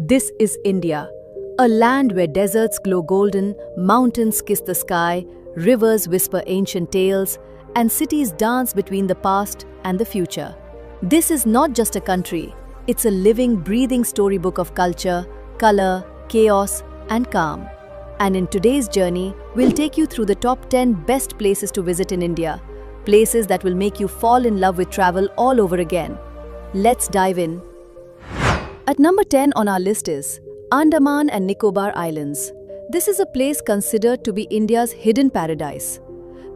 This is India, a land where deserts glow golden, mountains kiss the sky, rivers whisper ancient tales, and cities dance between the past and the future. This is not just a country, it's a living, breathing storybook of culture, color, chaos, and calm. And in today's journey, we'll take you through the top 10 best places to visit in India, places that will make you fall in love with travel all over again. Let's dive in. At number 10 on our list is Andaman and Nicobar Islands. This is a place considered to be India's hidden paradise.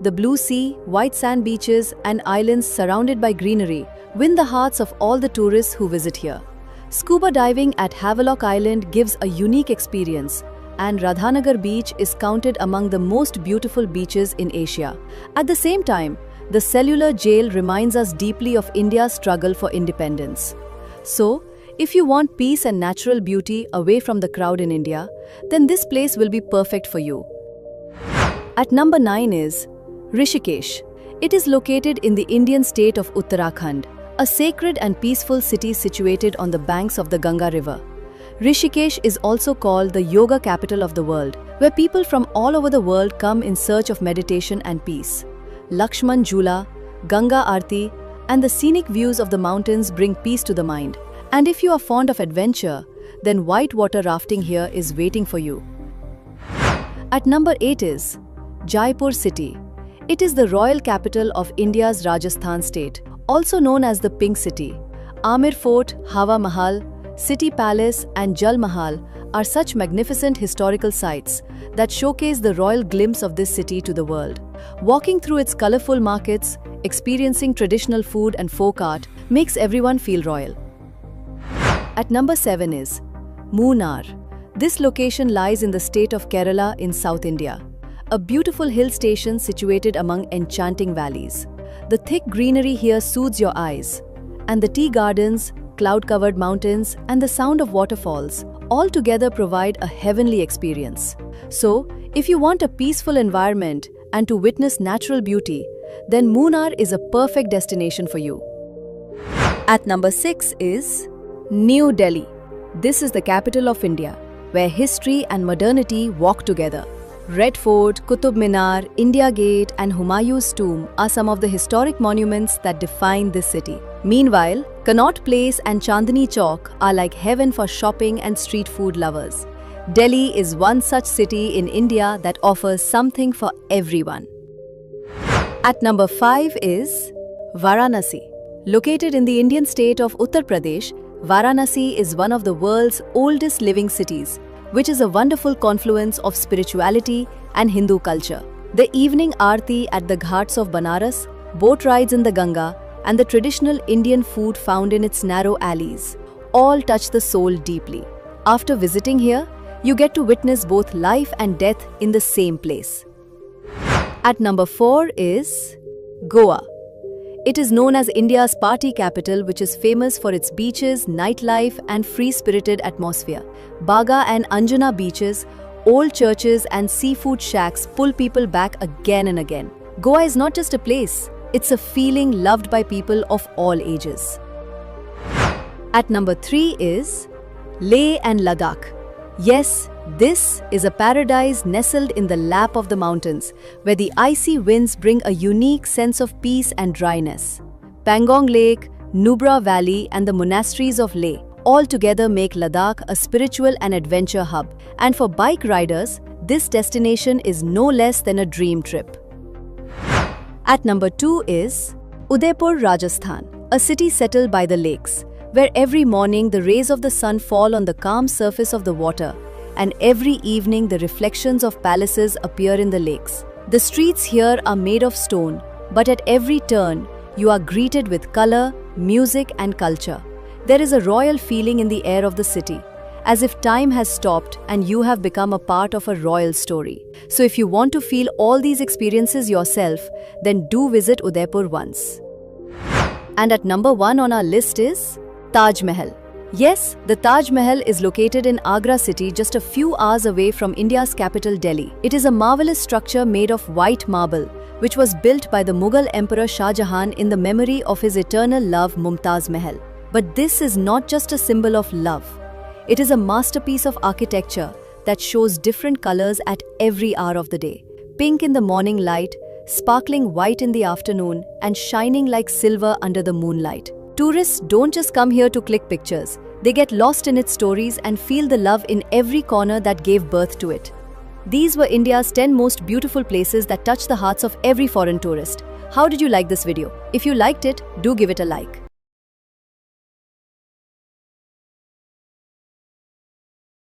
The blue sea, white sand beaches, and islands surrounded by greenery win the hearts of all the tourists who visit here. Scuba diving at Havelock Island gives a unique experience, and Radhanagar Beach is counted among the most beautiful beaches in Asia. At the same time, the cellular jail reminds us deeply of India's struggle for independence. So, if you want peace and natural beauty away from the crowd in India, then this place will be perfect for you. At number 9 is Rishikesh. It is located in the Indian state of Uttarakhand, a sacred and peaceful city situated on the banks of the Ganga River. Rishikesh is also called the yoga capital of the world, where people from all over the world come in search of meditation and peace. Lakshman Jhula, Ganga Aarti, and the scenic views of the mountains bring peace to the mind. And if you are fond of adventure, then whitewater rafting here is waiting for you. At number 8 is Jaipur city. It is the royal capital of India's Rajasthan state, also known as the Pink City. Amir Fort, Hawa Mahal, City Palace, and Jal Mahal are such magnificent historical sites that showcase the royal glimpse of this city to the world. Walking through its colorful markets, experiencing traditional food and folk art makes everyone feel royal. At number 7 is Munnar. This location lies in the state of Kerala in South India, a beautiful hill station situated among enchanting valleys. The thick greenery here soothes your eyes, and the tea gardens, cloud-covered mountains, and the sound of waterfalls all together provide a heavenly experience. So, if you want a peaceful environment and to witness natural beauty, then Munnar is a perfect destination for you. At number 6 is New Delhi. This is the capital of India, where history and modernity walk together. Red Fort, Qutub Minar, India Gate, and Humayun's tomb are some of the historic monuments that define this city. Meanwhile, Connaught Place and Chandni Chowk are like heaven for shopping and street food lovers. Delhi is one such city in India that offers something for everyone. At number 5 is Varanasi. Located in the Indian state of Uttar Pradesh, Varanasi is one of the world's oldest living cities, which is a wonderful confluence of spirituality and Hindu culture. The evening aarti at the ghats of Banaras, boat rides in the Ganga, and the traditional Indian food found in its narrow alleys all touch the soul deeply. After visiting here, you get to witness both life and death in the same place. At number 4 is Goa. It is known as India's party capital, which is famous for its beaches, nightlife, and free-spirited atmosphere. Baga and Anjuna beaches, old churches, and seafood shacks pull people back again and again. Goa is not just a place, it's a feeling loved by people of all ages. At number 3 is Leh and Ladakh. Yes, this is a paradise nestled in the lap of the mountains, where the icy winds bring a unique sense of peace and dryness. Pangong Lake, Nubra Valley, and the monasteries of Leh all together make Ladakh a spiritual and adventure hub. And for bike riders, this destination is no less than a dream trip. At number 2 is Udaipur, Rajasthan, a city settled by the lakes, where every morning the rays of the sun fall on the calm surface of the water, and every evening the reflections of palaces appear in the lakes. The streets here are made of stone, but at every turn, you are greeted with color, music, and culture. There is a royal feeling in the air of the city, as if time has stopped and you have become a part of a royal story. So if you want to feel all these experiences yourself, then do visit Udaipur once. And at number 1 on our list is Taj Mahal. Yes, the Taj Mahal is located in Agra city, just a few hours away from India's capital Delhi. It is a marvelous structure made of white marble, which was built by the Mughal Emperor Shah Jahan in the memory of his eternal love Mumtaz Mahal. But this is not just a symbol of love. It is a masterpiece of architecture that shows different colors at every hour of the day. Pink in the morning light, sparkling white in the afternoon, and shining like silver under the moonlight. Tourists don't just come here to click pictures. They get lost in its stories and feel the love in every corner that gave birth to it. These were India's 10 most beautiful places that touch the hearts of every foreign tourist. How did you like this video? If you liked it, do give it a like.